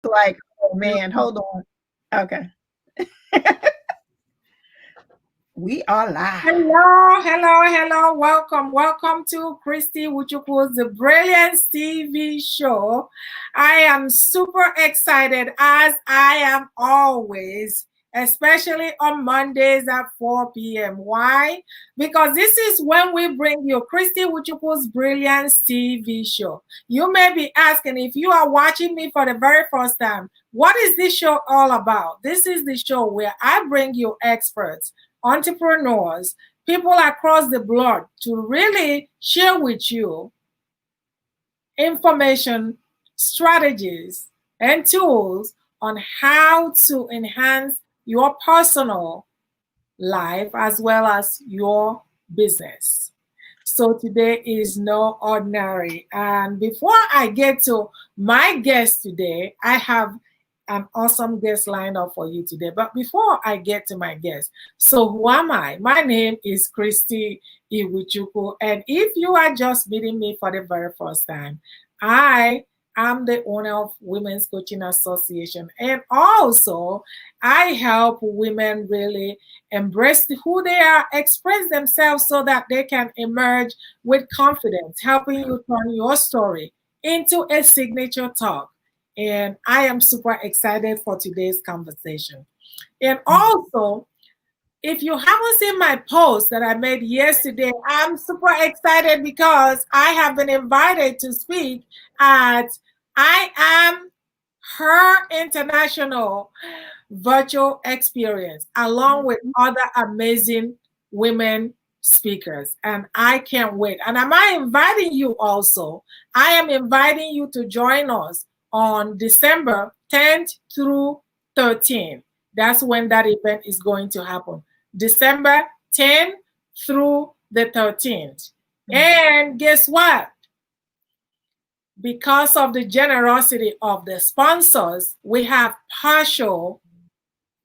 like, oh man, hold on. Okay. We are live. Hello. Welcome to Christy Iwuchukwu's The Brilliance TV show. I am super excited, as I am always, especially on Mondays at 4 p.m. Why? Because this is when we bring you Christy Iwuchukwu's Brilliance TV show. You may be asking, if you are watching me for the very first time, what is this show all about? This is the show where I bring you experts, entrepreneurs, people across the board to really share with you information, strategies, and tools on how to enhance your personal life as well as your business. So today is no ordinary. And before I get to my guest today, I have an awesome guest lined up for you today. But before I get to my guest, so who am I? My name is Christy Iwuchukwu. And if you are just meeting me for the very first time, I am the owner of Women's Coaching Association. And also, I help women really embrace who they are, express themselves so that they can emerge with confidence, helping you turn your story into a signature talk. And I am super excited for today's conversation. And also, if you haven't seen my post that I made yesterday, I'm super excited because I have been invited to speak at I Am Her International Virtual Experience, along with other amazing women speakers. And I can't wait. And am I inviting you also? I am inviting you to join us on December 10th through 13th. That's when that event is going to happen. December 10th through the 13th. And guess what? Because of the generosity of the sponsors, we have partial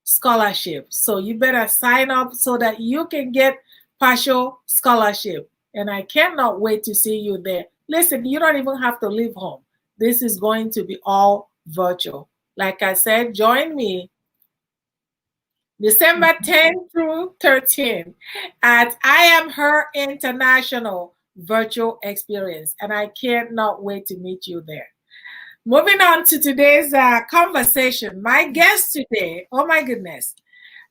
scholarship. So you better sign up so that you can get partial scholarship. And I cannot wait to see you there. Listen, you don't even have to leave home. This is going to be all virtual. Like I said, join me December 10th through 13th at I Am Her International Virtual Experience. And I cannot wait to meet you there. Moving on to today's conversation. My guest today, oh my goodness.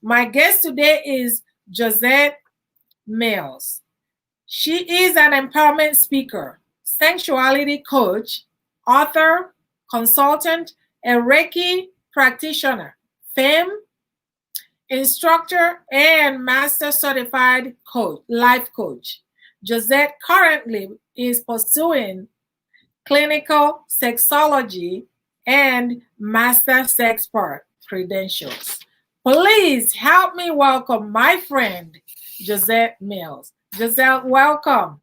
My guest today is Josette Mills. She is an empowerment speaker, sensuality coach, author, consultant, a Reiki practitioner, Femme, instructor, and master certified coach, life coach. Josette currently is pursuing clinical sexology and master sexpert credentials. Please help me welcome my friend, Josette Mills. Josette, welcome.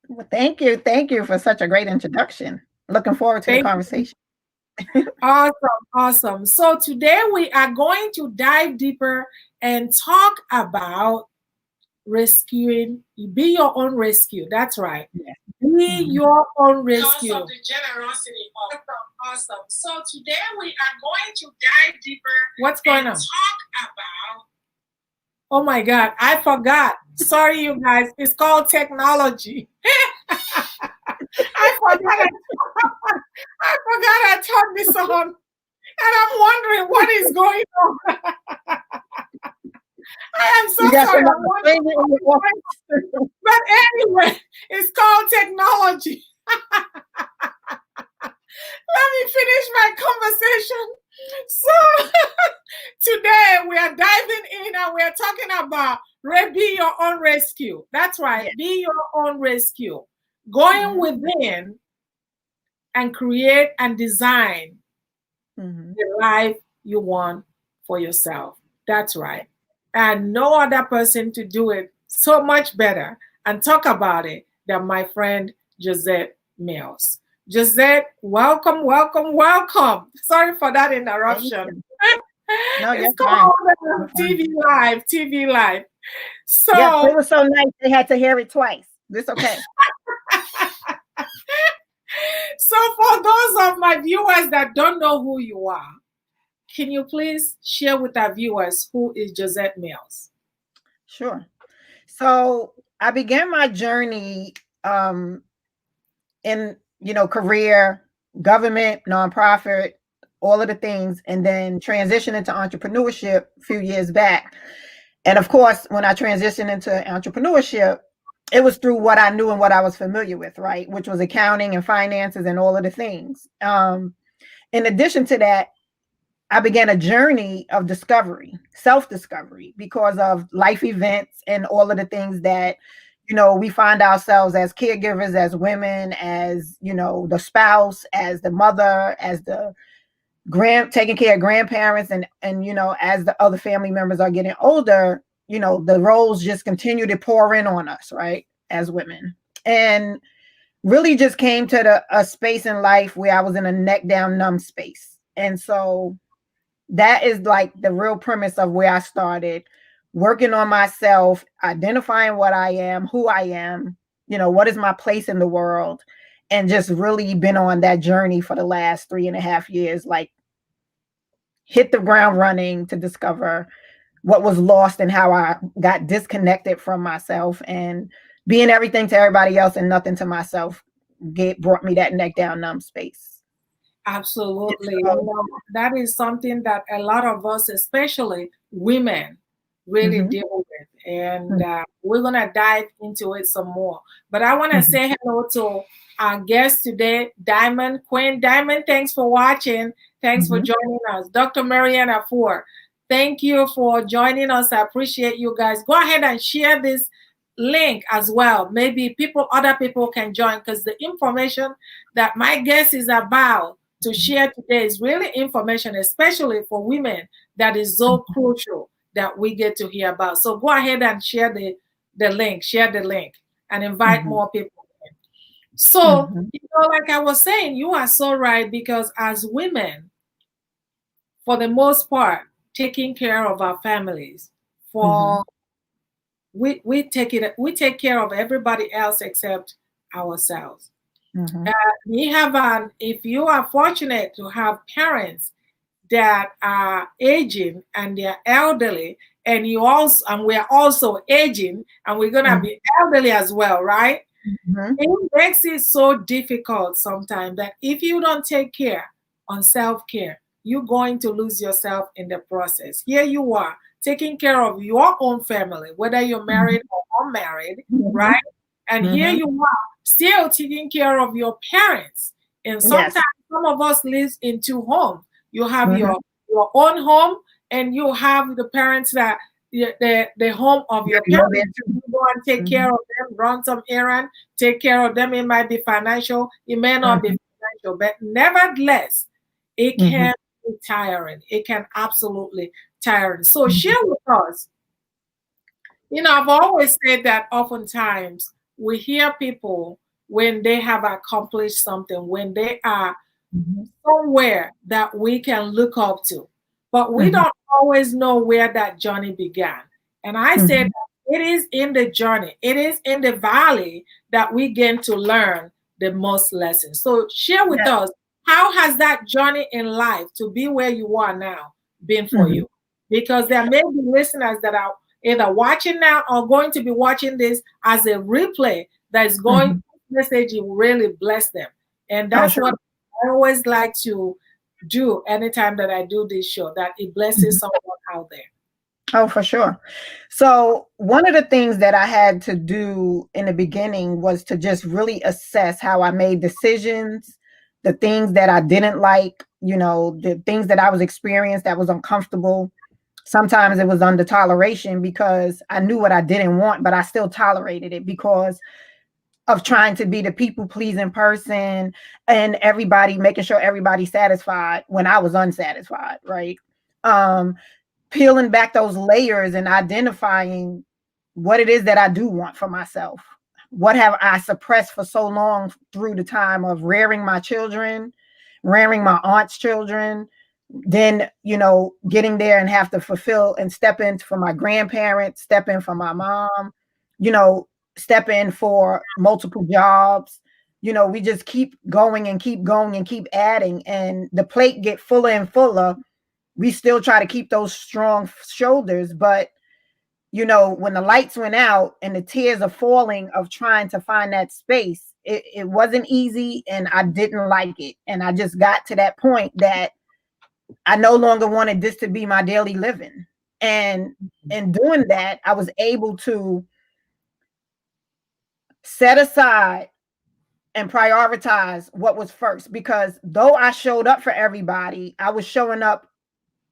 Well, thank you. Thank you for such a great introduction. Looking forward to the conversation. Awesome. So today we are going to dive deeper and talk about rescuing. Be your own rescue. That's right. Yeah. Be your own rescue. Because of the generosity of awesome. So today we are going to dive deeper. What's going on? Talk about. Oh my God, I forgot. Sorry, you guys. It's called technology. I forgot I turned this on. And I'm wondering what is going on. I am so sorry. But anyway, it's called technology. Let me finish my conversation. So today we are diving in and we are talking about be your own rescue. That's right. Yeah. Be your own rescue. Going within and create and design the life you want for yourself. That's right. And no other person to do it so much better and talk about it than my friend Josette Mills. Josette, welcome. Sorry for that interruption. No, it's called TV Live. So yes, it was so nice they had to hear it twice. It's okay. So for those of my viewers that don't know who you are, can you please share with our viewers who is Josette Mills? Sure. So I began my journey in, career, government, nonprofit, all of the things, and then transitioned into entrepreneurship a few years back. And of course, when I transitioned into entrepreneurship, it was through what I knew and what I was familiar with, right? Which was accounting and finances and all of the things. In addition to that, I began a journey of discovery, self-discovery, because of life events and all of the things that, we find ourselves as caregivers, as women, as, the spouse, as the mother, as the taking care of grandparents, and as the other family members are getting older, the roles just continue to pour in on us, right, as women. And really just came to a space in life where I was in a neck down numb space. And so that is like the real premise of where I started working on myself, identifying what I am, who I am, what is my place in the world, and just really been on that journey for the last 3.5 years, like hit the ground running to discover what was lost and how I got disconnected from myself, and being everything to everybody else and nothing to myself brought me that neck down numb space. Absolutely. That is something that a lot of us, especially women, really deal with. And we're going to dive into it some more. But I want to say hello to our guest today, Diamond. Queen Diamond, thanks for watching. Thanks for joining us. Dr. Mariana Four, thank you for joining us. I appreciate you guys. Go ahead and share this link as well. Maybe other people can join, because the information that my guest is about to share today is really information, especially for women, that is so crucial that we get to hear about. So go ahead and share the link, and invite more people in. So, like I was saying, you are so right, because as women, for the most part, taking care of our families, we take care of everybody else except ourselves. If you are fortunate to have parents that are aging and they're elderly, and we're also aging, and we're gonna be elderly as well, right? It makes it so difficult sometimes that if you don't take care on self-care, you're going to lose yourself in the process. Here you are taking care of your own family, whether you're married or unmarried, right? And here you are still taking care of your parents. And sometimes some of us live in two homes. You have your own home, and you have the parents that the home of your parents. You go and take care of them, run some errand, take care of them. It might be financial, it may not be financial, but nevertheless, it can be tiring. It can absolutely tiring. So share with us. I've always said that oftentimes we hear people when they have accomplished something, when they are somewhere that we can look up to, but we don't always know where that journey began. And I said it is in the journey, it is in the valley that we get to learn the most lessons. So share with us, how has that journey in life to be where you are now been for you? Because there may be listeners that are either watching now or going to be watching this as a replay that is going message will really bless them. And that's what I always like to do anytime that I do this show, that it blesses someone out there. Oh, for sure. So one of the things that I had to do in the beginning was to just really assess how I made decisions, the things that I didn't like, the things that I was experiencing that was uncomfortable. Sometimes it was under toleration because I knew what I didn't want, but I still tolerated it because of trying to be the people-pleasing person and making sure everybody's satisfied when I was unsatisfied, right? Peeling back those layers and identifying what it is that I do want for myself. What have I suppressed for so long through the time of rearing my children, rearing my aunt's children, then, getting there and have to fulfill and step in for my grandparents, step in for my mom, step in for multiple jobs, we just keep going and keep going and keep adding, and the plate get fuller and fuller. We still try to keep those strong shoulders, but when the lights went out and the tears are falling of trying to find that space, it wasn't easy, and I didn't like it. And I just got to that point that I no longer wanted this to be my daily living. And in doing that, I was able to set aside and prioritize what was first, because though I showed up for everybody, I was showing up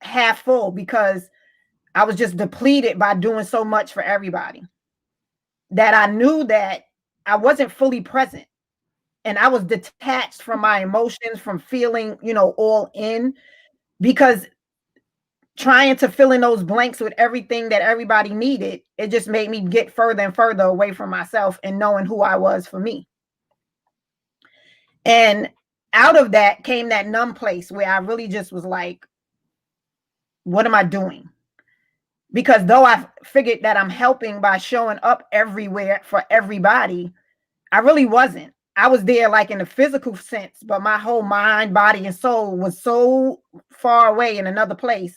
half full because I was just depleted by doing so much for everybody, that I knew that I wasn't fully present, and I was detached from my emotions, from feeling, all in, because trying to fill in those blanks with everything that everybody needed, it just made me get further and further away from myself and knowing who I was for me. And out of that came that numb place where I really just was like, what am I doing? Because though I figured that I'm helping by showing up everywhere for everybody, I really wasn't. I was there like in the physical sense, but my whole mind, body, and soul was so far away in another place,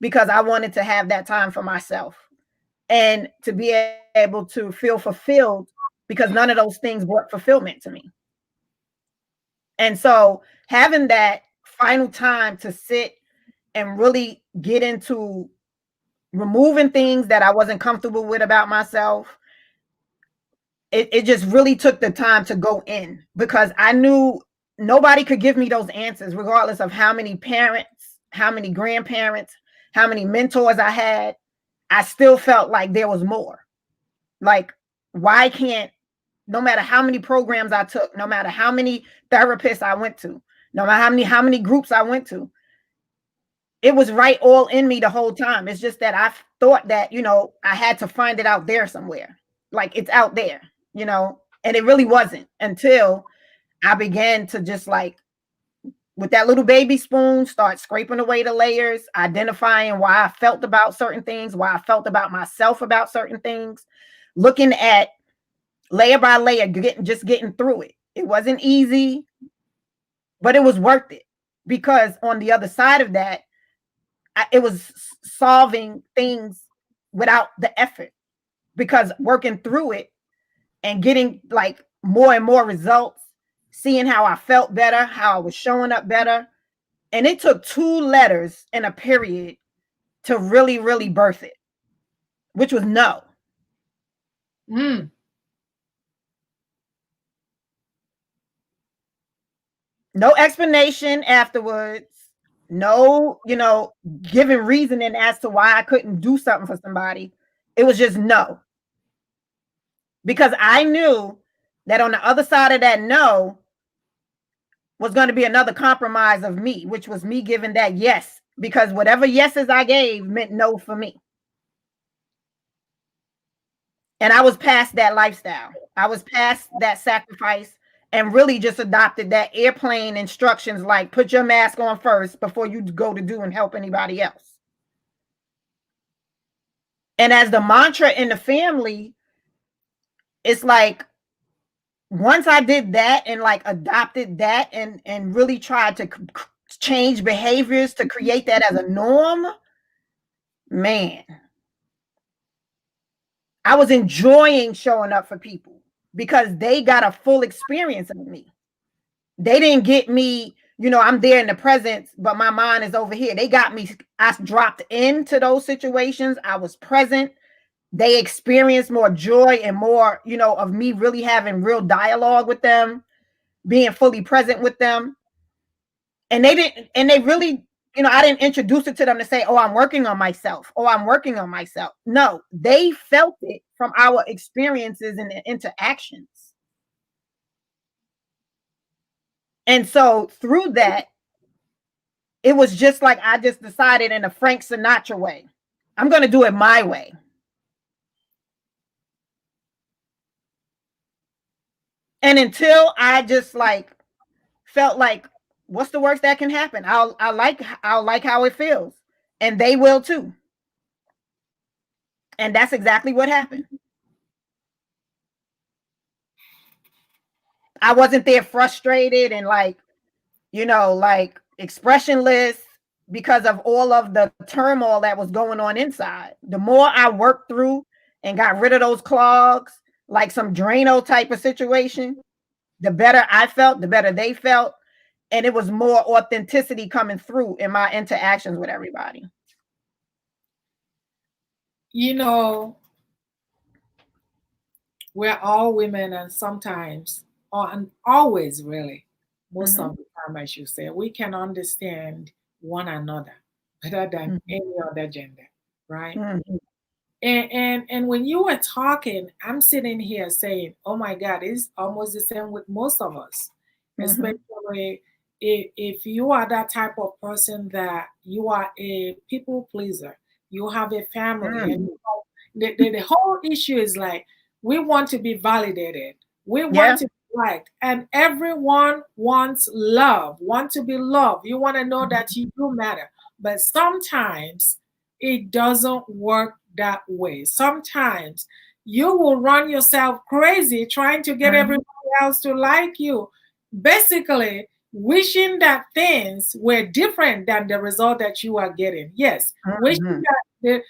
because I wanted to have that time for myself and to be able to feel fulfilled, because none of those things brought fulfillment to me. And so having that final time to sit and really get into removing things that I wasn't comfortable with about myself, it just really took the time to go in, because I knew nobody could give me those answers, regardless of how many parents, how many grandparents, how many mentors I had. I still felt like there was more. Like, why can't, no matter how many programs I took, no matter how many therapists I went to, no matter how many groups I went to, it was right all in me the whole time. It's just that I thought that, I had to find it out there somewhere. Like, it's out there, and it really wasn't, until I began to just like, with that little baby spoon, start scraping away the layers, identifying why I felt about certain things, why I felt about myself about certain things, looking at layer by layer, getting through it. It wasn't easy, but it was worth it, because on the other side of that, it was solving things without the effort, because working through it and getting like more and more results, seeing how I felt better, how I was showing up better. And it took 2 letters and a period to really, really birth it, which was no. Mm. No explanation afterwards. No, giving reasoning as to why I couldn't do something for somebody. It was just no. Because I knew that on the other side of that no was going to be another compromise of me, which was me giving that yes, because whatever yeses I gave meant no for me. And I was past that lifestyle. I was past that sacrifice, and really just adopted that airplane instructions, like put your mask on first before you go to do and help anybody else. And as the mantra in the family, it's like, once I did that and like adopted that and really tried to change behaviors to create that as a norm, man, I was enjoying showing up for people, because they got a full experience of me. They didn't get me, I'm there in the presence, but my mind is over here. They got me. I dropped into those situations. I was present. They experienced more joy and more, of me really having real dialogue with them, being fully present with them. And they really, I didn't introduce it to them to say, oh, I'm working on myself. Oh, I'm working on myself. No, they felt it from our experiences and interactions. And so through that, it was just like, I just decided in a Frank Sinatra way, I'm going to do it my way. And until I just like felt like, what's the worst that can happen? I'll like how it feels, and they will too. And that's exactly what happened. I wasn't there frustrated and like, like expressionless because of all of the turmoil that was going on inside. The more I worked through and got rid of those clogs, like some Drano type of situation, the better I felt, the better they felt. And it was more authenticity coming through in my interactions with everybody. We're all women, and sometimes, and always really, most of the time, I should say, we can understand one another better than any other gender, right? And when you were talking, I'm sitting here saying, oh my God, it's almost the same with most of us, especially if you are that type of person that you are a people pleaser, you have a family, and the whole issue is like, we want to be validated. We want to be liked. And everyone wants love, want to be loved. You want to know that you do matter. But sometimes it doesn't work that way. Sometimes you will run yourself crazy trying to get everybody else to like you. Basically, wishing that things were different than the result that you are getting. Yes, wishing that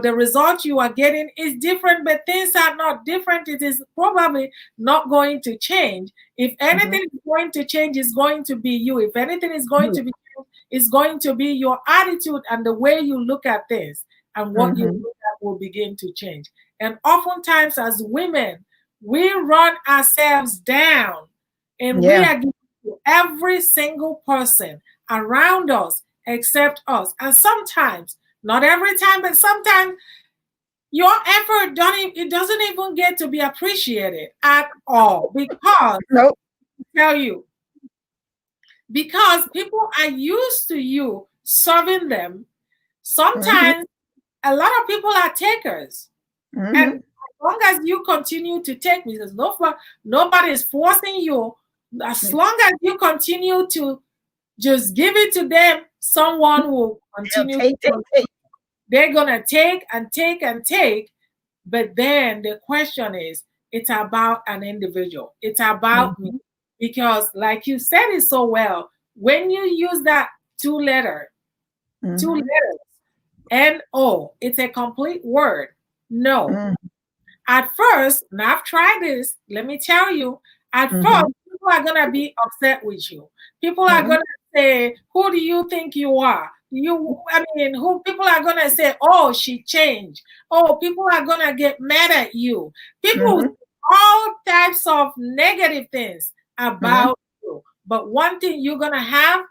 the result you are getting is different, but things are not different. It is probably not going to change. If anything is going to change, it's going to be you. If anything is going to be changed, it's going to be your attitude and the way you look at things, and what you look at will begin to change. And oftentimes as women, we run ourselves down, and we are giving to every single person around us except us. And sometimes, not every time, but sometimes your effort doesn't even get to be appreciated at all, because tell you, because people are used to you serving them. Sometimes a lot of people are takers, and as long as you continue to take, because nobody is forcing you, as long as you continue to just give it to them, someone will continue to take. They're gonna take and take and take. But then the question is, it's about an individual. It's about me. Because like you said it so well, when you use that two letters, N-O, it's a complete word. No. At first, and I've tried this, let me tell you, at first, people are going to be upset with you. People are going to say, who do you think you are? People are going to say, oh, she changed. Oh, people are going to get mad at you. People will say all types of negative things about you. But one thing you're going to have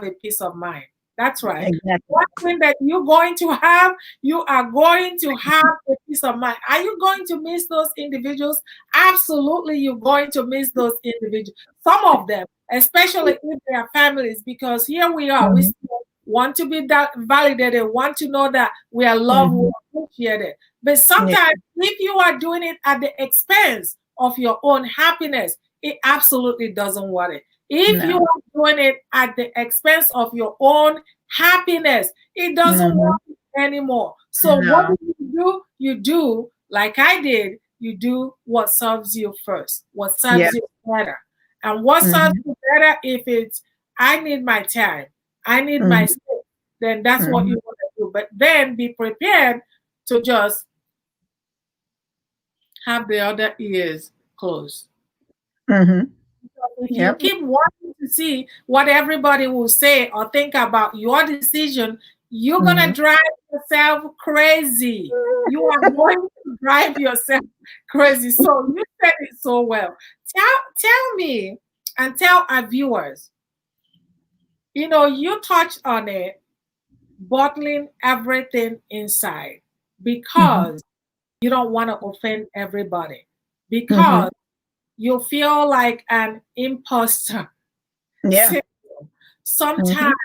a peace of mind. That's right. Exactly. One thing that you're going to have, you are going to have a peace of mind. Are you going to miss those individuals? Absolutely, you're going to miss those individuals. Some of them, especially if they are families, because here we are. We still want to be validated, want to know that we are loved, we are appreciated. But sometimes, if you are doing it at the expense of your own happiness, it absolutely doesn't work it. If you are doing it at the expense of your own happiness, it doesn't work anymore. So what do? You do like I did. You do what serves you first, what serves you better. And what serves you better, if it's, I need my time, I need my space, then that's what you want to do. But then be prepared to just have the other ears closed. If you keep wanting to see what everybody will say or think about your decision, you're going to drive yourself crazy. You are going to drive yourself crazy. So you said it so well. Tell me and tell our viewers, you touched on it, bottling everything inside because you don't want to offend everybody, because you feel like an imposter. Sometimes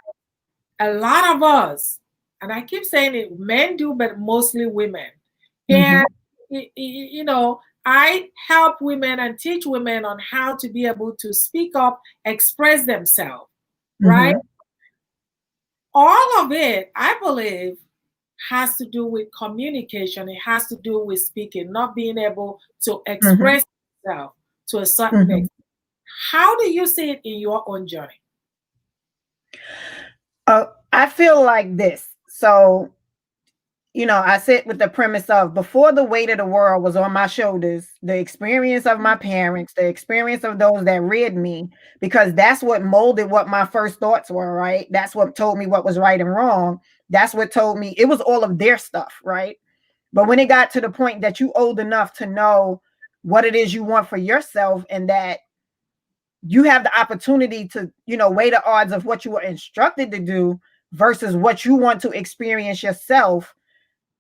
a lot of us, and I keep saying it, men do, but mostly women. And, I help women and teach women on how to be able to speak up, express themselves, right? All of it, I believe, has to do with communication. It has to do with speaking, not being able to express yourself to a certain extent. How do you see it in your own journey? I feel like this. So, I sit with the premise of before the weight of the world was on my shoulders, the experience of my parents, the experience of those that reared me, because that's what molded what my first thoughts were, right? That's what told me what was right and wrong. That's what told me it was all of their stuff, right? But when it got to the point that you old enough to know what it is you want for yourself and that you have the opportunity to, weigh the odds of what you were instructed to do versus what you want to experience yourself,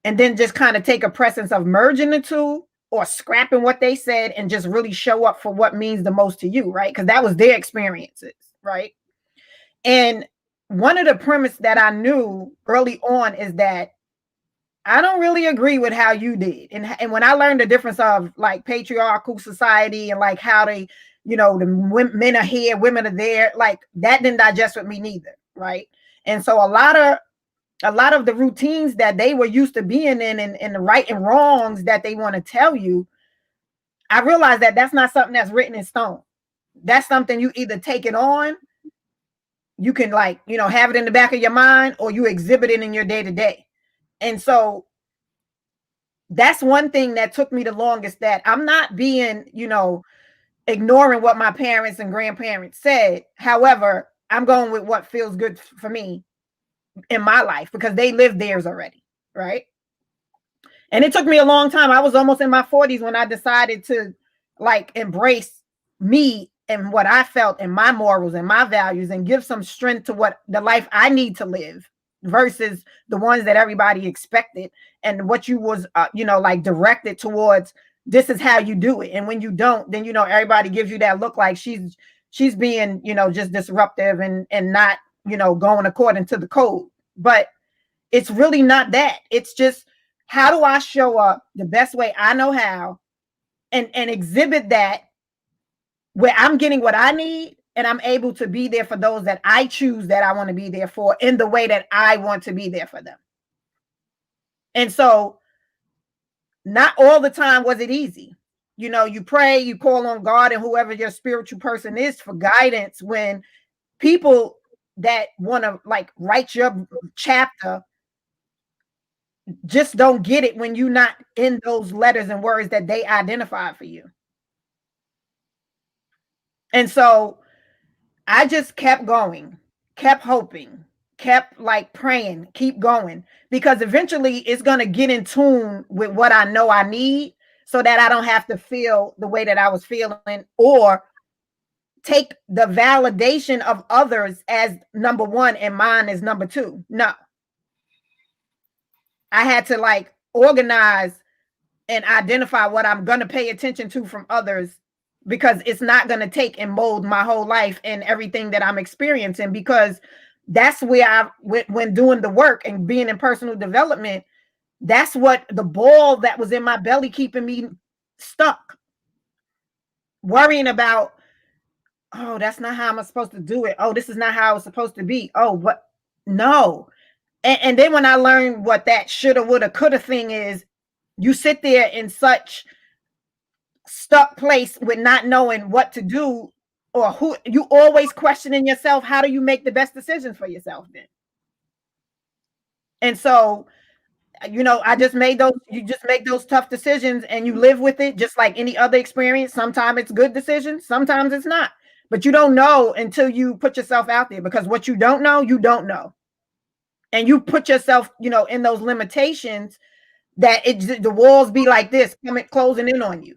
and then just kind of take a presence of merging the two or scrapping what they said and just really show up for what means the most to you, right? Because that was their experiences, right? And one of the premise that I knew early on is that I don't really agree with how you did. And when I learned the difference of like patriarchal society and like how they, the men are here, women are there, like that didn't digest with me neither, right? And so a lot of the routines that they were used to being in and the right and wrongs that they want to tell you, I realized that that's not something that's written in stone. That's something you either take it on, you can have it in the back of your mind, or you exhibit it in your day to day. And so that's one thing that took me the longest, that I'm not being, ignoring what my parents and grandparents said. However, I'm going with what feels good for me in my life because they lived theirs already, right? And it took me a long time. I was almost in my 40s when I decided to embrace me and what I felt and my morals and my values and give some strength to what the life I need to live versus the ones that everybody expected and what you was, directed towards. This is how you do it. And when you don't, then, everybody gives you that look like she's being, just disruptive and not, going according to the code. But it's really not that. It's just, how do I show up the best way I know how and exhibit that where I'm getting what I need and I'm able to be there for those that I choose that I want to be there for in the way that I want to be there for them. And so not all the time was it easy. You pray, you call on God and whoever your spiritual person is for guidance when people that want to write your chapter just don't get it when you're not in those letters and words that they identify for you. And so I just kept going, kept hoping, kept praying, keep going, because eventually it's going to get in tune with what I know I need so that I don't have to feel the way that I was feeling or take the validation of others as number one and mine as number two. No. I had to organize and identify what I'm going to pay attention to from others, because it's not going to take and mold my whole life and everything that I'm experiencing, because that's where when doing the work and being in personal development, that's what the ball that was in my belly keeping me stuck, worrying about, oh, that's not how I'm supposed to do it. Oh, this is not how it's supposed to be. Oh, what? No. And then when I learned what that shoulda, woulda, coulda thing is, you sit there in such stuck place with not knowing what to do or who. You always questioning yourself. How do you make the best decisions for yourself then? And so, I just made those. You just make those tough decisions and you live with it, just like any other experience. Sometimes it's good decisions, sometimes it's not. But you don't know until you put yourself out there, because what you don't know, you don't know. And you put yourself, in those limitations that the walls be like this, closing in on you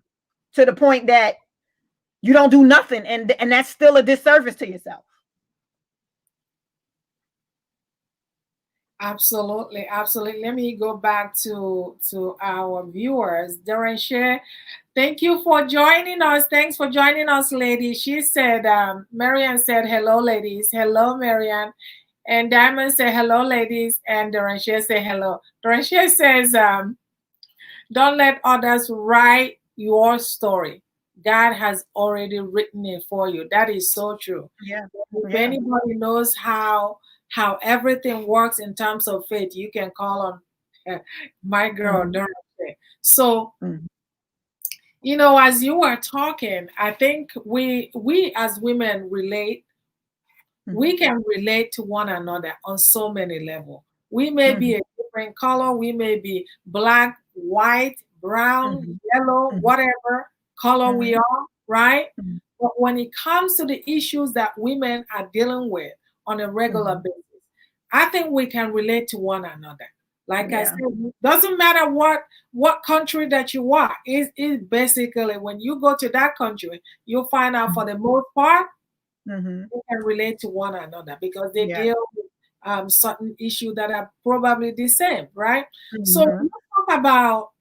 to the point that you don't do nothing. And that's still a disservice to yourself. Absolutely. Absolutely. Let me go back to our viewers. Darren, thank you for joining us. Thanks for joining us, ladies. She said, Marianne said, hello, ladies. Hello, Marianne. And Diamond said, hello, ladies. And Darren said, hello. Darren says, don't let others write your story. God has already written it for you. That is so true. Yeah. If anybody knows how everything works in terms of faith, you can call on my girl, Dorothy. So You know, as you were talking, I think we as women relate. We can relate to one another on so many levels. We may be a different color. We may be black, white, brown, yellow, whatever color we are, right? But when it comes to the issues that women are dealing with on a regular basis, I think we can relate to one another. Like I said, doesn't matter what country that you are. It's basically when you go to that country, you'll find out for the most part, they can relate to one another because they deal with certain issues that are probably the same, right? So let's talk about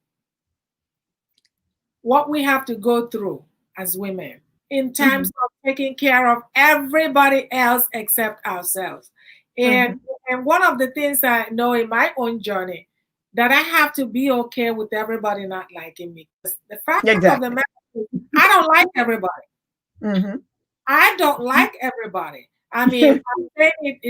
what we have to go through as women in terms of taking care of everybody else except ourselves. And one of the things that I know in my own journey, that I have to be okay with everybody not liking me. The fact of the matter is, I don't like everybody. I don't like everybody. I mean, I'm saying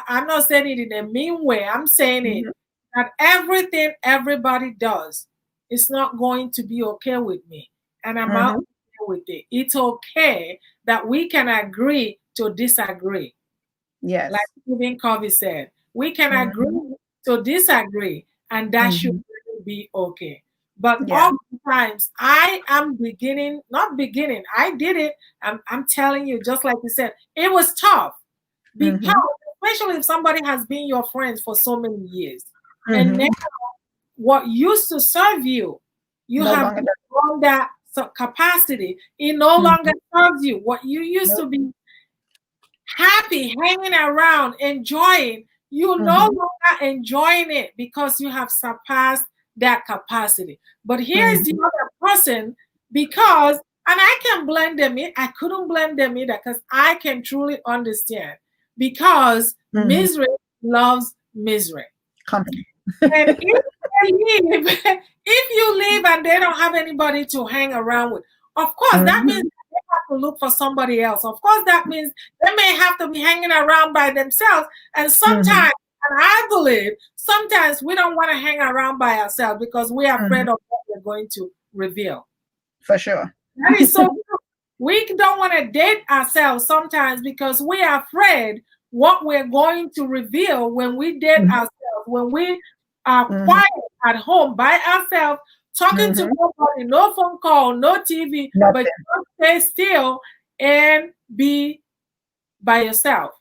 I'm not saying it in a mean way. I'm saying it that everything everybody does is not going to be okay with me. And I'm not okay with it. It's okay that we can agree to disagree. Yes. Like Stephen Covey said, we can agree to disagree, and that should really be okay. But oftentimes, I am I did it. I'm telling you, just like you said, it was tough. Because, especially if somebody has been your friend for so many years, and now what used to serve you, you have grown that capacity. It no longer serves you. What you used to be happy, hanging around, enjoying, you no longer enjoying it because you have surpassed that capacity. But here's the other person, because, and I can blame them, I couldn't blame them either, because I can truly understand, because misery loves misery. Company. And if you leave and they don't have anybody to hang around with, of course, that means they have to look for somebody else. Of course, that means they may have to be hanging around by themselves. And sometimes, and I believe, sometimes we don't want to hang around by ourselves because we are afraid of what we're going to reveal. For sure. That is so true. We don't want to date ourselves sometimes because we are afraid what we're going to reveal when we date ourselves, when we are quiet at home by ourselves, talking to nobody, no phone call, no TV, but just stay still and be by yourself.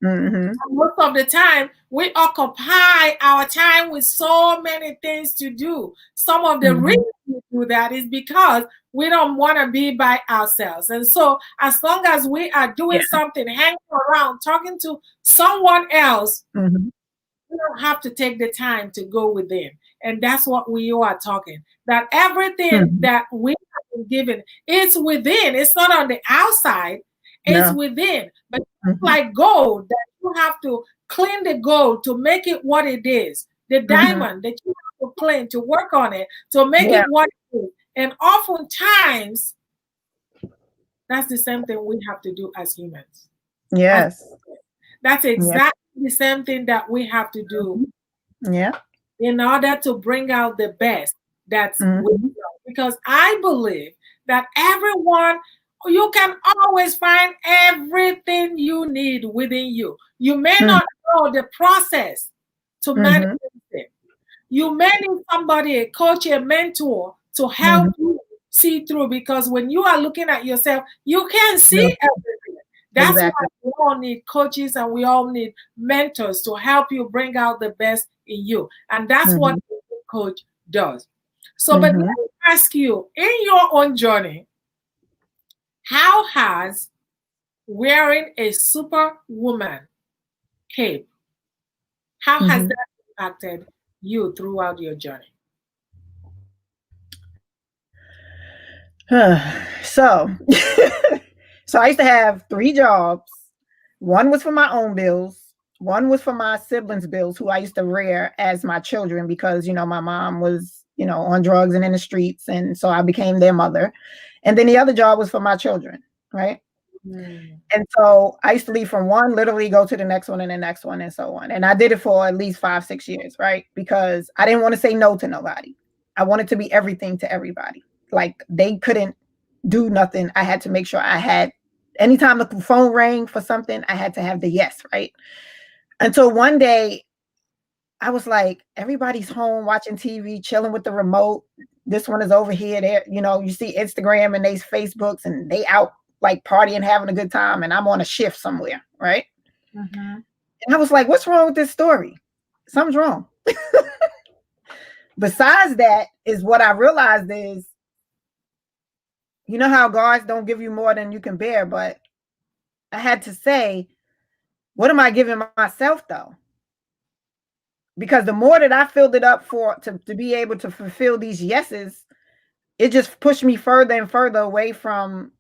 Most of the time, we occupy our time with so many things to do. Some of the reasons we do that is because we don't want to be by ourselves. And so as long as we are doing something, hanging around, talking to someone else, we don't have to take the time to go within. And that's what we are talking, that everything that we have been given, it's within. It's not on the outside. It's within. But it's like gold, that you have to clean the gold to make it what it is. The diamond that you have to clean, to work on it, to make it what it is. And oftentimes, that's the same thing we have to do as humans. Yes. That's exactly the same thing that we have to do. In order to bring out the best that's within us. Because I believe that everyone, you can always find everything you need within you. You may not know the process to manifest it. You may need somebody, a coach, a mentor, to help you see through, because when you are looking at yourself, you can't see everything. That's why we all need coaches and we all need mentors to help you bring out the best in you. And that's what the coach does. So, but let me ask you, in your own journey, how has wearing a superwoman cape, how has that impacted you throughout your journey? So I used to have 3 jobs. One was for my own bills. One was for my siblings' bills, who I used to rear as my children because, my mom was, on drugs and in the streets. And so I became their mother. And then the other job was for my children, right? And so I used to leave from one, literally go to the next one and the next one and so on. And I did it for at least 5-6 years, right? Because I didn't want to say no to nobody. I wanted to be everything to everybody. like they couldn't do nothing. I had to make sure I had, anytime the phone rang for something, I had to have the yes, right? Until one day I was like, everybody's home watching TV, chilling with the remote. This one is over here. There, you know, you see Instagram and these Facebooks, and they out like partying, having a good time, and I'm on a shift somewhere, right? And I was like, what's wrong with this story? Something's wrong. Besides that, is what I realized is, you know how guards don't give you more than you can bear, but I had to say, what am I giving myself though? Because the more that I filled it up to be able to fulfill these yeses, it just pushed me further and further away from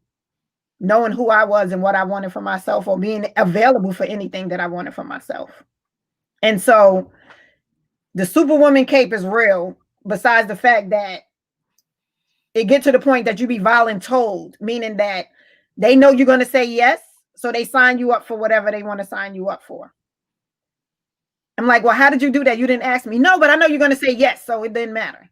knowing who I was and what I wanted for myself, or being available for anything that I wanted for myself. And so the Superwoman cape is real, besides the fact that it gets to the point that you be voluntold, meaning that they know you're going to say yes, so they sign you up for whatever they want to sign you up for. I'm like, well, how did you do that? You didn't ask me. No, but I know you're going to say yes, so it didn't matter.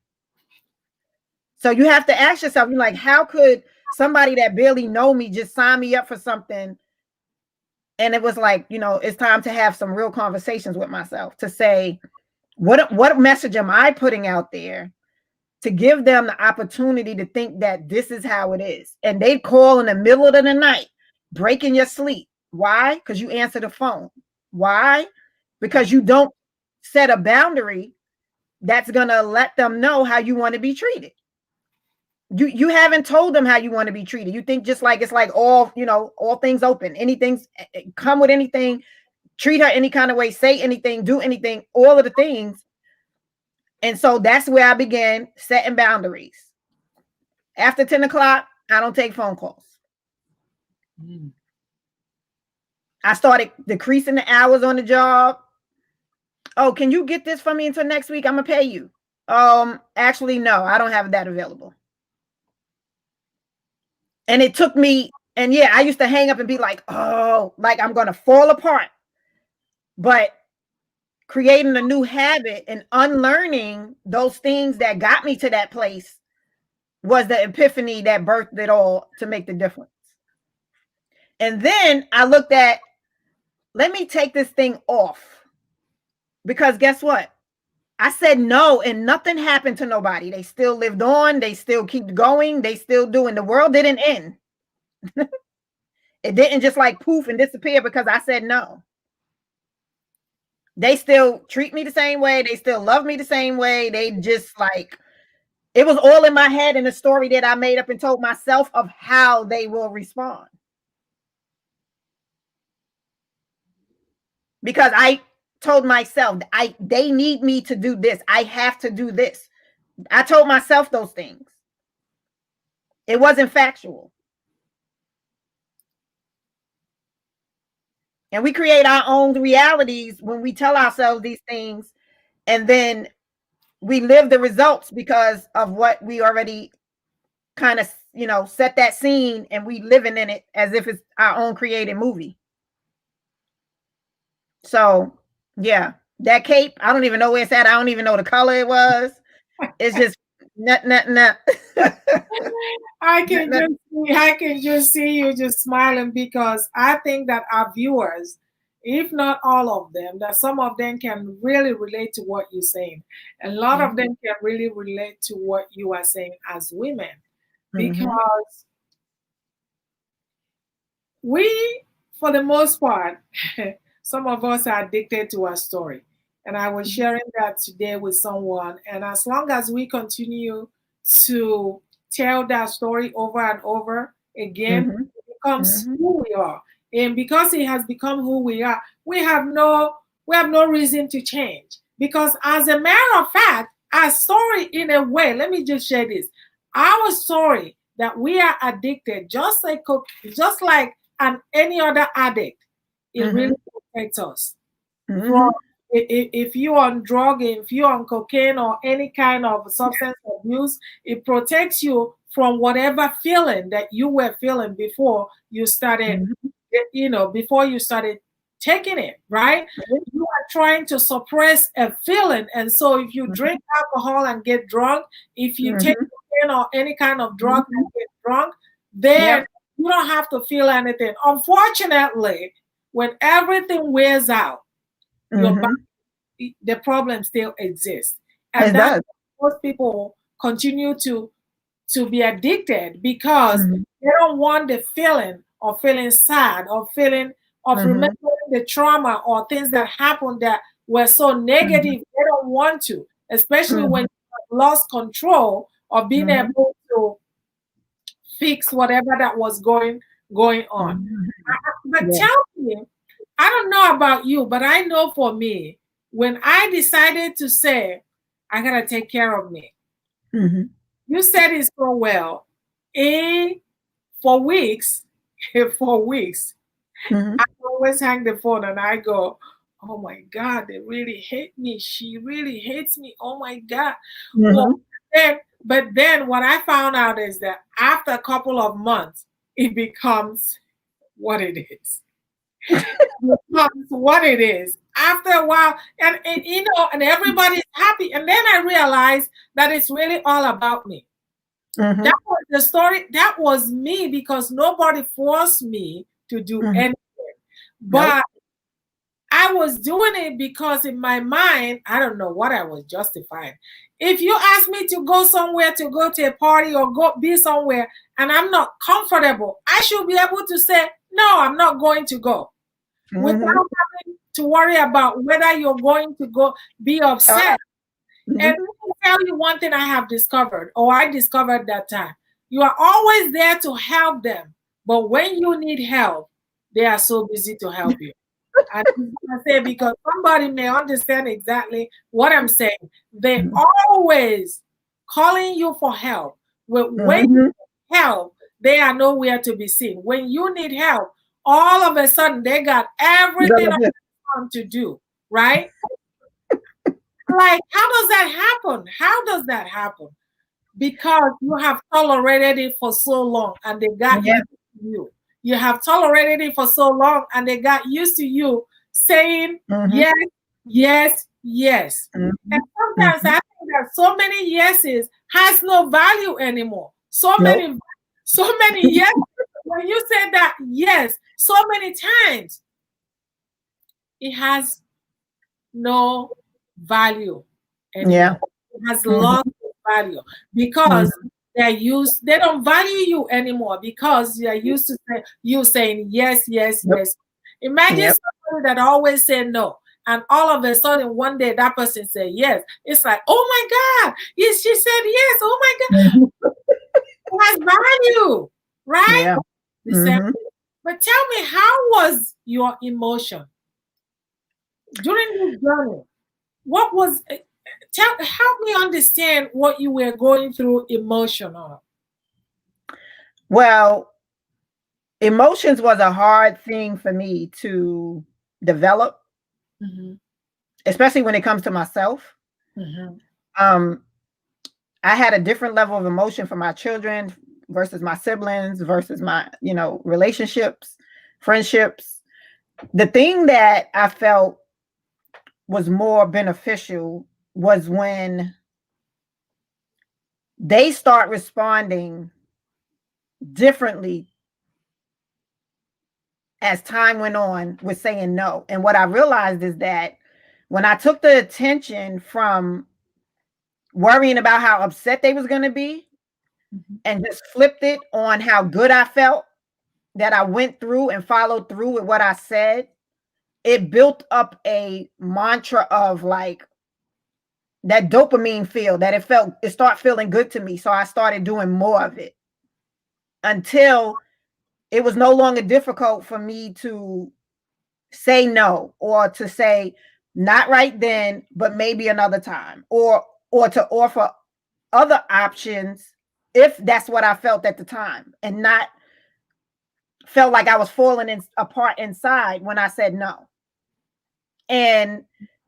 So you have to ask yourself, you're like, how could somebody that barely know me just sign me up for something? And it was like, you know, it's time to have some real conversations with myself to say, what message am I putting out there to give them the opportunity to think that this is how it is? And they call in the middle of the night, breaking your sleep. Why? Because you answer the phone. Why? Because you don't set a boundary that's going to let them know how you want to be treated. You haven't told them how you want to be treated. You think just like, it's like all, you know, all things open, anything's come with anything, treat her any kind of way, say anything, do anything, all of the things. And so that's where I began setting boundaries. After 10 o'clock, I don't take phone calls. I started decreasing the hours on the job. Oh, can you get this for me until next week? I'm gonna pay you. Actually, no, I don't have that available. And it took me, and yeah, I used to hang up and be like, oh, like I'm gonna fall apart. But creating a new habit and unlearning those things that got me to that place was the epiphany that birthed it all to make the difference. And then I looked at, let me take this thing off. Because guess what? I said no, and nothing happened to nobody. They still lived on. They still keep going. They still doing. The world didn't end. It didn't just like poof and disappear because I said no. They still treat me the same way. They still love me the same way. They just like, it was all in my head in a story that I made up and told myself of how they will respond. Because I told myself, they need me to do this. I have to do this. I told myself those things. It wasn't factual. And we create our own realities when we tell ourselves these things, and then we live the results because of what we already kind of, you know, set that scene, and we living in it as if it's our own created movie. So yeah, that cape, I don't even know where it's at. I don't even know the color it was. It's just nut. I can just see you just smiling, because I think that our viewers, if not all of them, that some of them can really relate to what you're saying. A lot of them can really relate to what you are saying as women, because we, for the most part, some of us are addicted to our story. And I was sharing that today with someone. And as long as we continue to tell that story over and over again, it becomes who we are. And because it has become who we are, we have no reason to change. Because as a matter of fact, our story, in a way, let me just share this. Our story that we are addicted, just like any other addict, it really protects us. If you're on drug, if you're on cocaine or any kind of substance abuse, it protects you from whatever feeling that you were feeling before you started, before you started taking it, right? You are trying to suppress a feeling. And so if you drink alcohol and get drunk, if you take cocaine or any kind of drug and get drunk, then you don't have to feel anything. Unfortunately, when everything wears out, your body, the problem still exists. And that's why most people continue to be addicted, because they don't want the feeling of feeling sad, or feeling of remembering the trauma or things that happened that were so negative. They don't want to, especially when you have lost control of being able to fix whatever that was going on. But tell me, I don't know about you, but I know for me, when I decided to say, I gotta take care of me, you said it so well. For weeks, I always hang the phone and I go, oh my God, they really hate me. She really hates me. Oh my God. But then what I found out is that after a couple of months, it becomes what it is. It becomes what it is. After a while, and you know, and everybody's happy. And then I realized that it's really all about me. That was the story. That was me, because nobody forced me to do anything. But I was doing it because in my mind, I don't know what I was justifying. If you ask me to go somewhere, to go to a party or go be somewhere, and I'm not comfortable, I should be able to say, no, I'm not going to go. Without having to worry about whether you're going to go be upset. And let me tell you one thing I have discovered, or I discovered that time. You are always there to help them. But when you need help, they are so busy to help you. And I say, because somebody may understand exactly what I'm saying. They're always calling you for help. When you need help, they are nowhere to be seen. When you need help, all of a sudden they got everything to do, right? Like, how does that happen? How does that happen? Because you have tolerated it for so long and they got used to you. You have tolerated it for so long and they got used to you saying yes, yes, yes. And sometimes I think that so many yeses has no value anymore. So many yes. When you say that yes so many times, it has no value anymore. It has lost value because they don't value you anymore, because you're used to you saying yes, yes, yes. Imagine somebody that always said no, and all of a sudden one day that person said yes. It's like, oh my God, yes, she said yes. Oh my God, it has value, right? But tell me, how was your emotion during this journey? What was? Help me understand what you were going through emotional. Well, emotions was a hard thing for me to develop, especially when it comes to myself. I had a different level of emotion for my children versus my siblings versus my, relationships, friendships. The thing that I felt was more beneficial was when they start responding differently as time went on with saying no. And what I realized is that when I took the attention from worrying about how upset they was going to be and just flipped it on how good I felt that I went through and followed through with what I said, it built up a mantra of like that dopamine feel that it started feeling good to me. So I started doing more of it until it was no longer difficult for me to say no, or to say not right then, but maybe another time, or to offer other options if that's what I felt at the time, and not felt like I was falling apart inside when I said no. And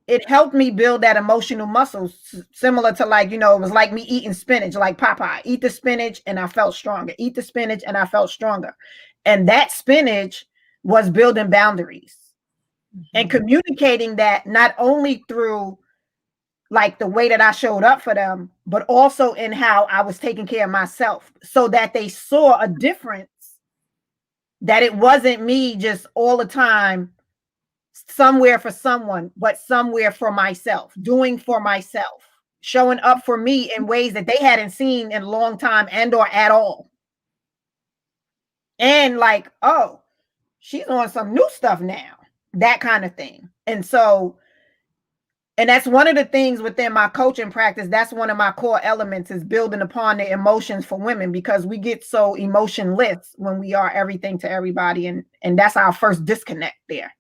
it helped me build that emotional muscle, similar to like, it was like me eating spinach, like Popeye. Eat the spinach and I felt stronger. Eat the spinach and I felt stronger. And that spinach was building boundaries and communicating that not only through like the way that I showed up for them, but also in how I was taking care of myself, so that they saw a difference, that it wasn't me just all the time somewhere for someone, but somewhere for myself, doing for myself, showing up for me in ways that they hadn't seen in a long time and or at all. And like, oh, she's on some new stuff now, that kind of thing. And so, and that's one of the things within my coaching practice. That's one of my core elements, is building upon the emotions for women, because we get so emotionless when we are everything to everybody. And that's our first disconnect there.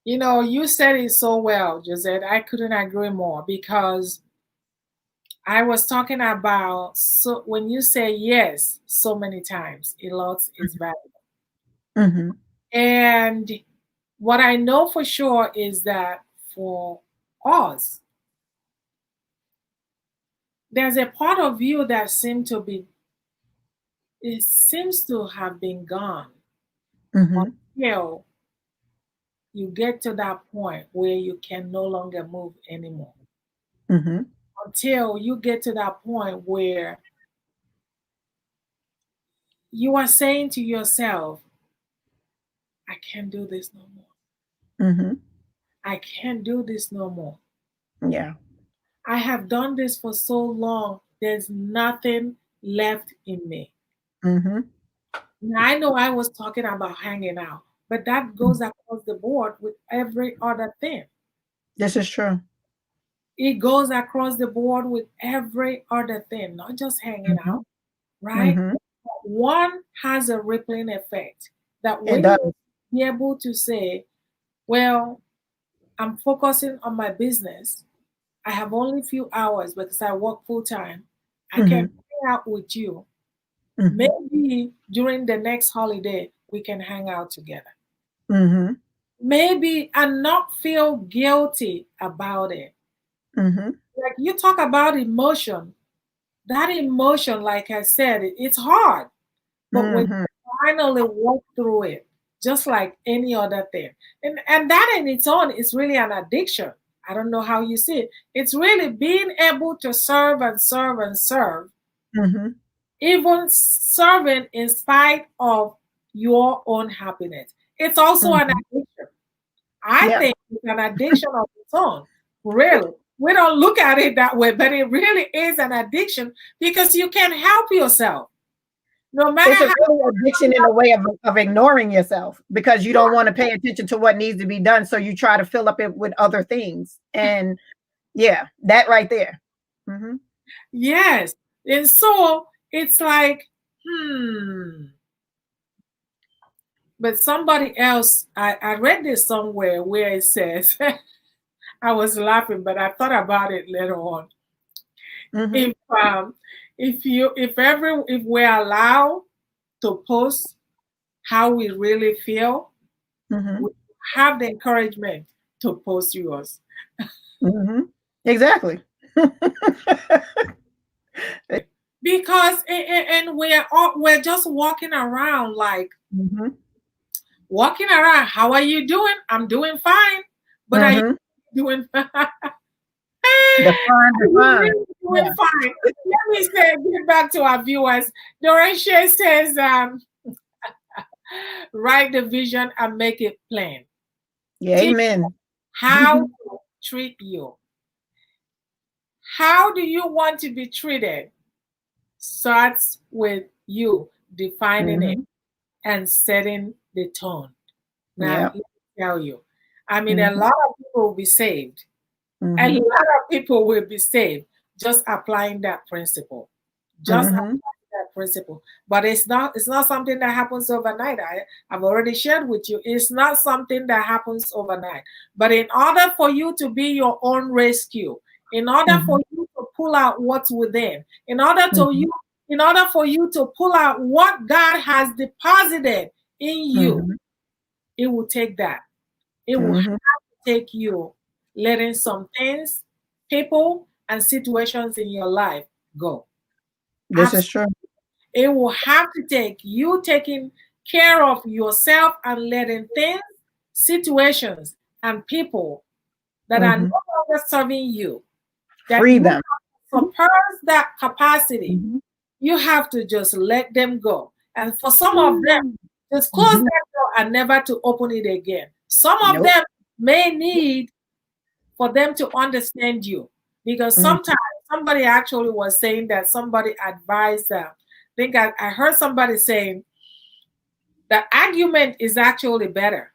You know, you said it so well, Josette. I couldn't agree more, because I was talking about, so when you say yes so many times, a lot is valuable. Mm-hmm. And what I know for sure is that for us, there's a part of you that seems to have been gone, Mm-hmm. until you get to that point where you can no longer move anymore. Mm-hmm. Until you get to that point where you are saying to yourself, I can't do this no more. Mm-hmm. I can't do this no more. Yeah. I have done this for so long. There's nothing left in me. Mm-hmm. Now, I know I was talking about hanging out, but that goes across the board with every other thing. This is true. It goes across the board with every other thing, not just hanging Mm-hmm. out, right? Mm-hmm. One has a rippling effect, that It when does. you be able to say, well, I'm focusing on my business. I have only a few hours because I work full time. I can hang out with you. Mm-hmm. Maybe during the next holiday, we can hang out together. Mm-hmm. Maybe, and not feel guilty about it. Mm-hmm. Like you talk about emotion, that emotion, like I said, it's hard. But when Mm-hmm. you finally walk through it, just like any other thing, and that in its own is really an addiction. I don't know how you see it. It's really being able to serve and serve and serve, Mm-hmm. even serving in spite of your own happiness. It's also an addiction. I Yeah. think it's an addiction of its own. Really. We don't look at it that way, but it really is an addiction, because you can't help yourself. No matter It's a how really addiction in a way of ignoring yourself, because you don't want to pay attention to what needs to be done. So you try to fill up it with other things. And yeah, that right there. Mm-hmm. Yes. And so it's like, But somebody else, I read this somewhere where it says, I was laughing, but I thought about it later on. Mm-hmm. If we're allowed to post how we really feel, Mm-hmm. we have the encouragement to post yours. Mm-hmm. Exactly. Because and we're just walking around like Mm-hmm. walking around. How are you doing? I'm doing fine. But are you Mm-hmm. doing fine? Define. You're really doing Yeah. fine. Let me get back to our viewers. Dorisha says, write the vision and make it plain. Yeah. Amen. How to treat you. How do you want to be treated? Starts with you defining it Mm-hmm. and setting the tone. Now, Yeah. let me tell you, I mean, a Mm-hmm. lot of people will be saved. A Mm-hmm. lot of people will be saved just applying that principle. Just Mm-hmm. applying that principle. But it's not something that happens overnight. I've already shared with you. It's not something that happens overnight. But in order for you to be your own rescue, in order for you to pull out what's within, in order for you to pull out what God has deposited in you, Mm-hmm. it will take that. It will have Mm-hmm. to take you letting some things, people, and situations in your life go. This is true. It will have to take you taking care of yourself and letting things, situations, and people that are no longer serving you. That Free you them. surpass that capacity. Mhm. You have to just let them go. And for some of them, just close Mhm. that door and never to open it again. Some of Nope. them may need for them to understand you, because sometimes somebody actually was saying that somebody advised them. I think I heard somebody saying the argument is actually better.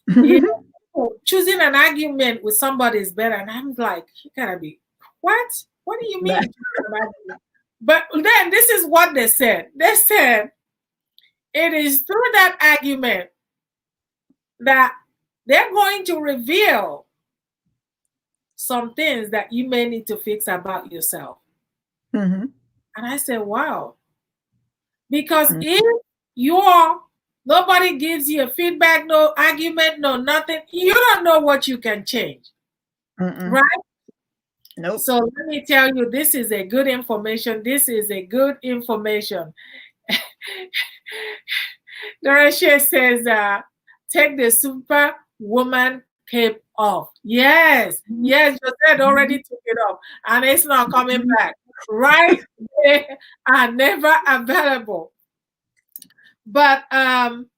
You know, choosing an argument with somebody is better. And I'm like, you gotta be, what? What do you mean? But then this is what they said. They said it is through that argument that they're going to reveal some things that you may need to fix about yourself. Mm-hmm. And I said, wow. Because if nobody gives you a feedback, no argument, no nothing, you don't know what you can change. Right? Nope. So let me tell you, this is a good information. This is a good information. Dorisha says, take the superwoman cape off. Yes, yes, Josette already took it off, and it's not coming back. Right? They are never available. But having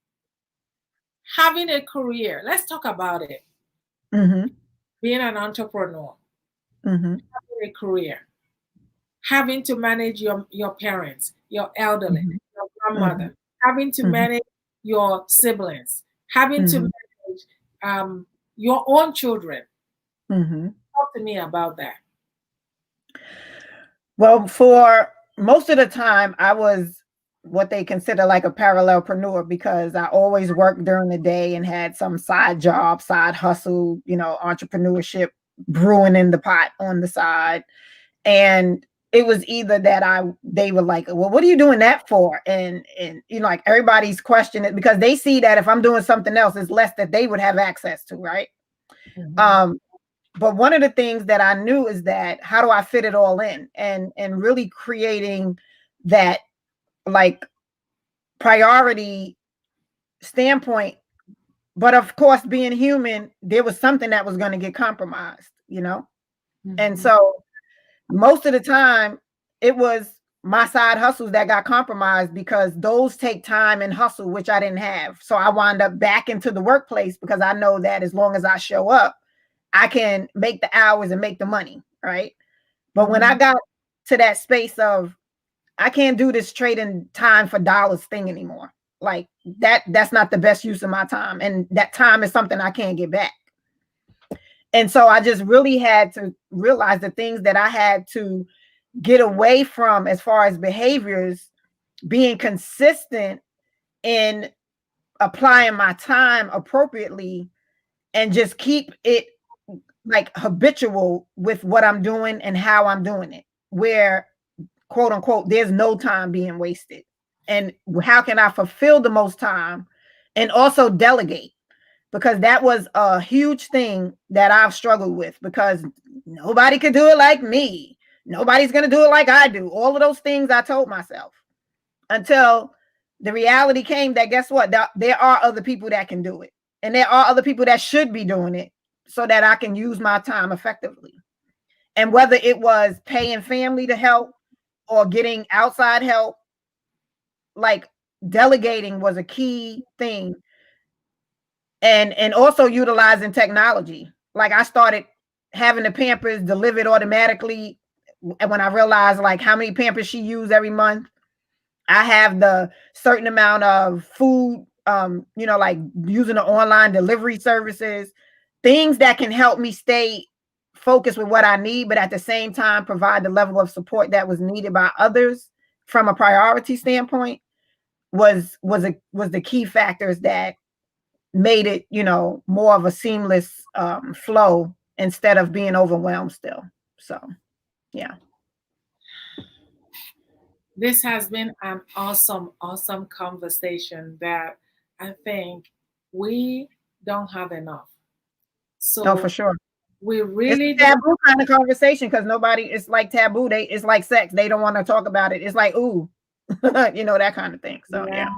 a career, let's talk about it. Being an entrepreneur, having a career, having to manage your parents, your elderly, your grandmother, having to manage your siblings, having to manage your own children. Talk to me about that. Well, for most of the time, I was what they consider like a parallelpreneur, because I always worked during the day and had some side job, side hustle, you know, entrepreneurship brewing in the pot on the side. And it was either that they were like, well, what are you doing that for? And you know, like everybody's questioning it, because they see that if I'm doing something else, it's less that they would have access to, right? But one of the things that I knew is that how do I fit it all in, and really creating that like priority standpoint. But of course, being human, there was something that was going to get compromised, you know? And so most of the time it was my side hustles that got compromised, because those take time and hustle, which I didn't have. So I wound up back into the workplace, because I know that as long as I show up, I can make the hours and make the money, right? But when I got to that space of, I can't do this trading time for dollars thing anymore. Like that's not the best use of my time. And that time is something I can't get back. And so I just really had to realize the things that I had to get away from as far as behaviors, being consistent in applying my time appropriately, and just keep it like habitual with what I'm doing and how I'm doing it, where quote unquote, there's no time being wasted. And how can I fulfill the most time and also delegate? Because that was a huge thing that I've struggled with, because nobody could do it like me. Nobody's going to do it like I do. All of those things I told myself, until the reality came that guess what? There are other people that can do it. And there are other people that should be doing it, so that I can use my time effectively. And whether it was paying family to help or getting outside help, like delegating was a key thing. And also utilizing technology. Like I started having the Pampers delivered automatically. And when I realized like how many Pampers she used every month, I have the certain amount of food, you know, like using the online delivery services, things that can help me stay focused with what I need, but at the same time provide the level of support that was needed by others from a priority standpoint, was the key factors that made it, you know, more of a seamless flow instead of being overwhelmed still. So, yeah. This has been an awesome, awesome conversation that I think we don't have enough. So no, for sure. We really it's a taboo kind of conversation, because nobody, it's like taboo. It's like sex. They don't want to talk about it. It's like, ooh, you know, that kind of thing. So yeah.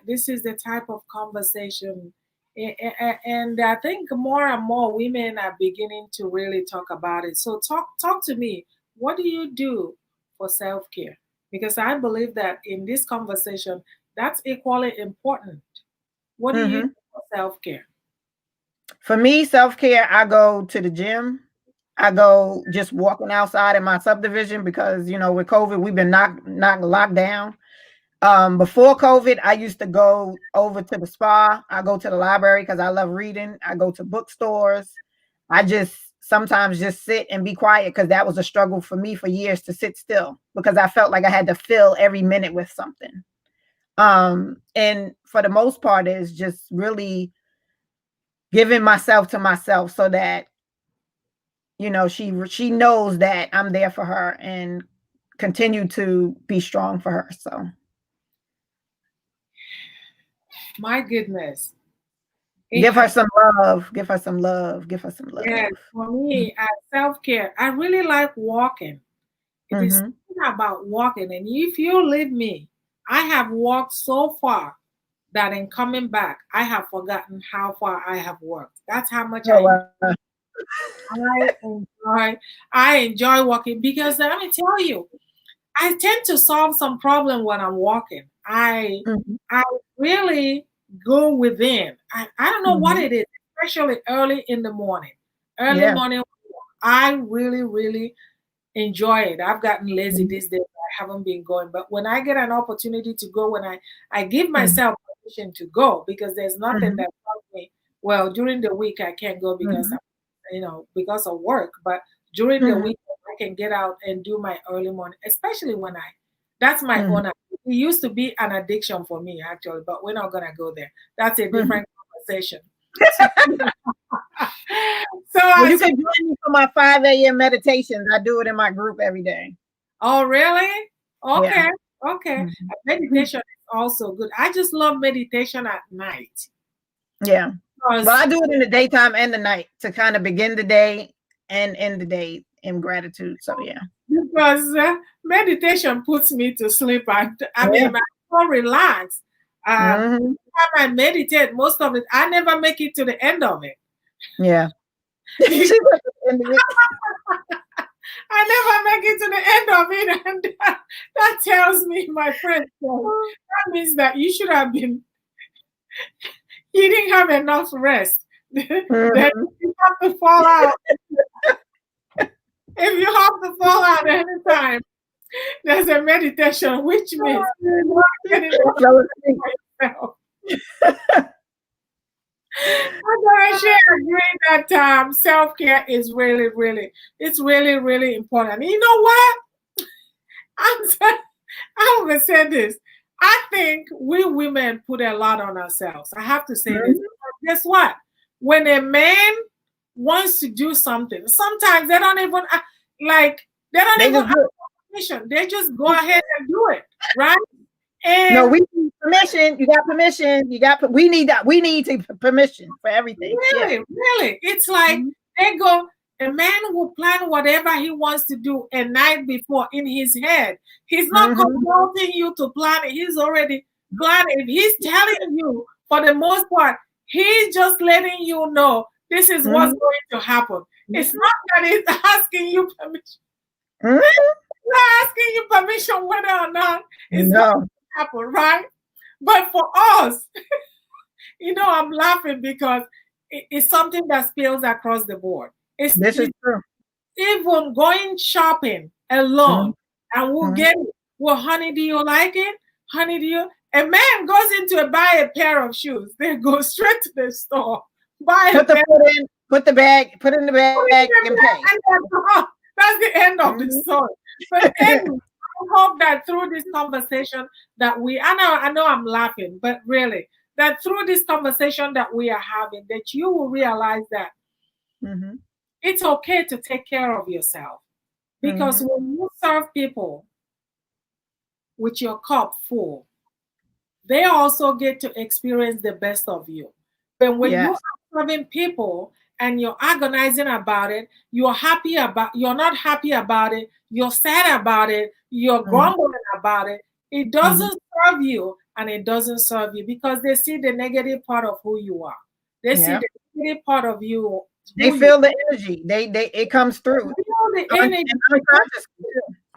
This is the type of conversation And I think more and more women are beginning to really talk about it. So talk to me. What do you do for self-care? Because I believe that in this conversation, that's equally important. What do you do for self-care? For me, self-care, I go to the gym. I go just walking outside in my subdivision because, with COVID, we've been not locked down. Before COVID, I used to go over to the spa. I go to the library because I love reading. I go to bookstores. I just sometimes just sit and be quiet because that was a struggle for me for years to sit still because I felt like I had to fill every minute with something. And for the most part, is just really giving myself to myself so that she knows that I'm there for her and continue to be strong for her. So My goodness. give her some love. Give her some love. Give her some love. Yeah, for me, self-care, I really like walking. It is something about walking. And if you leave me, I have walked so far that in coming back, I have forgotten how far I have walked. That's how much I enjoy walking because let me tell you, I tend to solve some problem when I'm walking. I really go within. I don't know what it is, especially early in the morning. Early morning, I really, really enjoy it. I've gotten lazy these days. I haven't been going, but when I get an opportunity to go, when I give myself permission to go because there's nothing that tells me. Well, during the week I can't go because because of work, but during the week I can get out and do my early morning, especially when that's my own. It used to be an addiction for me actually, but we're not gonna go there. That's a different conversation. So you can join me for my 5 a.m. meditations. I do it in my group every day. Oh, really? Okay. Yeah. Okay. Meditation is also good. I just love meditation at night. Yeah. Well, I do it in the daytime and the night to kind of begin the day and end the day in gratitude. So yeah. Because meditation puts me to sleep. I mean, I'm so relaxed. Time I meditate, most of it, I never make it to the end of it. Yeah. I never make it to the end of it, and that tells me, my friend, that means that you should have been. You didn't have enough rest. Then you have to fall out. If you have to fall out anytime, there's a meditation, which means you're getting yourself. I agree that self-care is really, really, it's really, really important. You know what? I'm going to say this. I think we women put a lot on ourselves. I have to say this. Guess what? When a man wants to do something, sometimes they don't even ask permission. They just go ahead and do it, right? And no, we need permission. You got permission. We need that. We need permission for everything. Really, really. It's like they go. A man will plan whatever he wants to do a night before in his head. He's not compulting you to plan it. He's already planning it. He's telling you, for the most part, he's just letting you know this is what's going to happen. It's not that he's asking you permission. He's not asking you permission whether or not it's going to happen, right? But for us, I'm laughing because it's something that spills across the board. This is true. Even going shopping alone, and we'll get it. Well, honey, do you like it? Honey, do you? A man goes into buy a pair of shoes. They go straight to the store, put the bag, put it in the bag, and pay. That's the end of the story. But anyway, I hope that through this conversation that I know I'm laughing, but really, that through this conversation that we are having, that you will realize that it's okay to take care of yourself. Because when you serve people with your cup full, they also get to experience the best of you. But when you are serving people and you're agonizing about it, you're not happy about it, you're sad about it, you're grumbling about it, it doesn't serve you, and it doesn't serve you because they see the negative part of who you are. They see Yeah. the negative part of you. They feel the energy. It comes through. Feel the energy.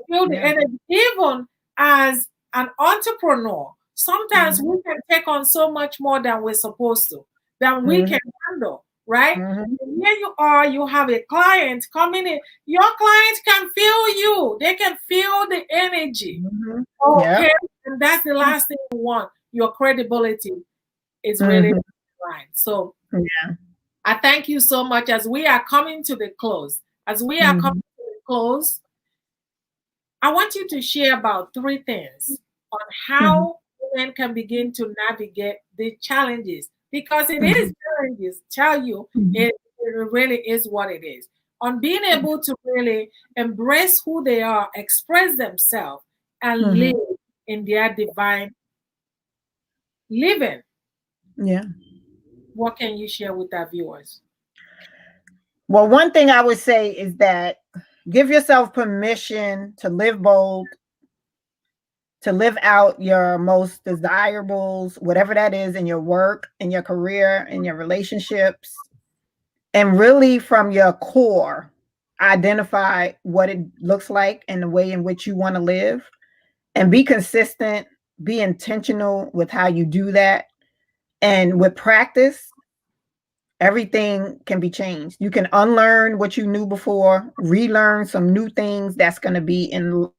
Feel the energy. Even as an entrepreneur, sometimes we can take on so much more than we're supposed to, than we can handle, right? Here you are, you have a client coming in. Your client can feel you. They can feel the energy. Okay. And that's the last thing you want. Your credibility is really right. So I thank you so much. As we are coming to the close, I want you to share about 3 things on how women can begin to navigate the challenges, because it is challenges. Tell you, it really is what it is. On being able to really embrace who they are, express themselves, and live in their divine living. Yeah. What can you share with our viewers? Well, one thing I would say is that give yourself permission to live bold, to live out your most desirables, whatever that is, in your work, in your career, in your relationships, and really from your core, identify what it looks like and the way in which you want to live, and be consistent, be intentional with how you do that. And with practice, everything can be changed. You can unlearn what you knew before, relearn some new things that's going to be in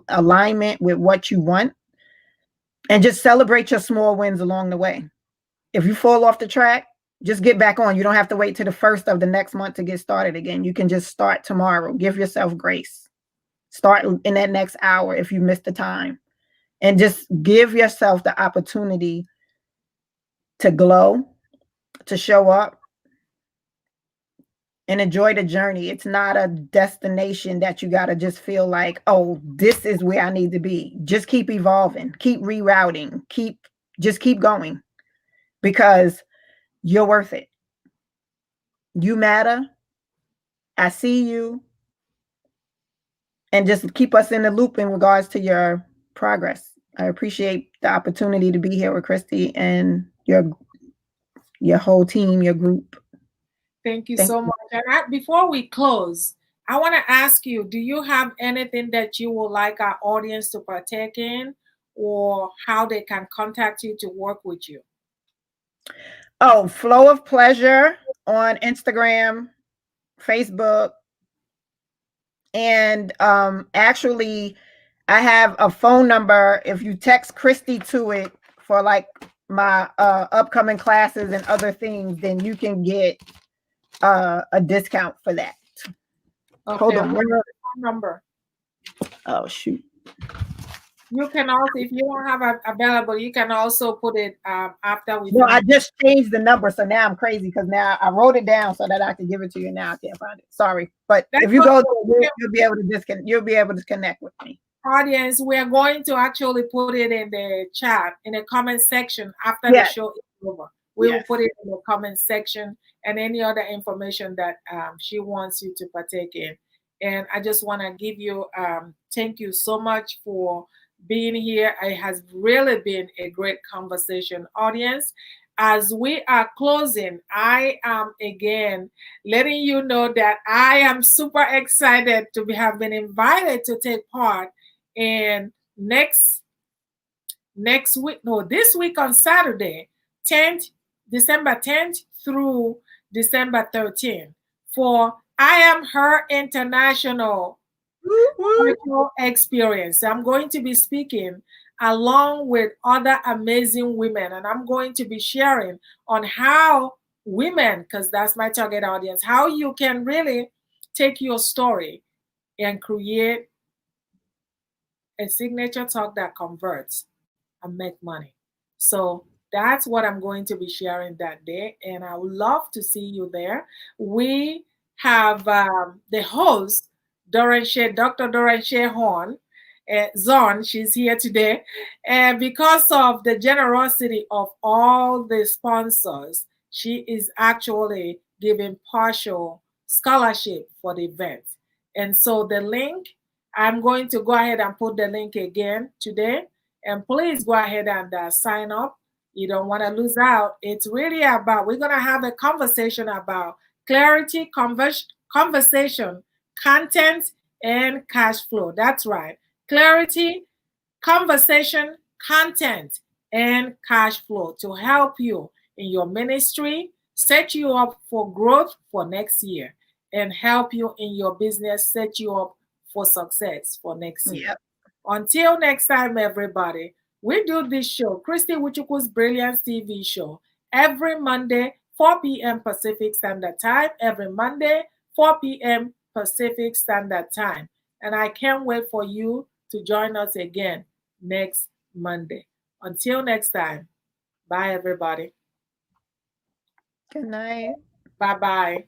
alignment with what you want, and just celebrate your small wins along the way. If you fall off the track, just get back on. You don't have to wait till the 1st of the next month to get started again. You can just start tomorrow. Give yourself grace. Start in that next hour if you missed the time. And just give yourself the opportunity to glow, to show up, and enjoy the journey. It's not a destination that you got to just feel like, oh, this is where I need to be. Just keep evolving, keep rerouting, just keep going, because you're worth it. You matter. I see you. And just keep us in the loop in regards to your progress. I appreciate the opportunity to be here with Christy and your whole team, your group. Thank you so much. And before we close, I want to ask you, do you have anything that you would like our audience to partake in, or how they can contact you to work with you? Oh, Flow of Pleasure on Instagram, Facebook. And actually, I have a phone number. If you text Christy to it for like my upcoming classes and other things, then you can get a discount for that. Okay. Hold on. What's the phone number? Oh, shoot. You can also, if you don't have it available, you can also put it after we. No, I just changed the number, so now I'm crazy because now I wrote it down so that I can give it to you. Now I can't find it. Sorry, but if you go, you'll be able to disconnect. You'll be able to connect with me. Audience, we are going to actually put it in the chat, in the comment section after the show is over. We will put it in the comment section, and any other information that she wants you to partake in. And I just want to give you thank you so much for being here. It has really been a great conversation, audience. As we are closing, I am again letting you know that I am super excited to have been invited to take part in this week on Saturday, December 10th through December 13th for I Am Her International virtual experience. I'm going to be speaking along with other amazing women, and I'm going to be sharing on how women, because that's my target audience, how you can really take your story and create a signature talk that converts and make money. So that's what I'm going to be sharing that day, and I would love to see you there. We have the host, Dr. Dorenche Horn, Zon. She's here today, and because of the generosity of all the sponsors, she is actually giving partial scholarship for the event. And so the link, I'm going to go ahead and put the link again today. And please go ahead and sign up. You don't want to lose out. It's really about, we're going to have a conversation about clarity, conversation, content, and cash flow. That's right. Clarity, conversation, content, and cash flow to help you in your ministry, set you up for growth for next year, and help you in your business, set you up for success for next year. Yep. Until next time, everybody, we do this show, Christy Iwuchukwu's Brilliance TV show, every Monday, 4 p.m. Pacific Standard Time, every Monday, 4 p.m. Pacific Standard Time. And I can't wait for you to join us again next Monday. Until next time, bye, everybody. Good night. Bye-bye.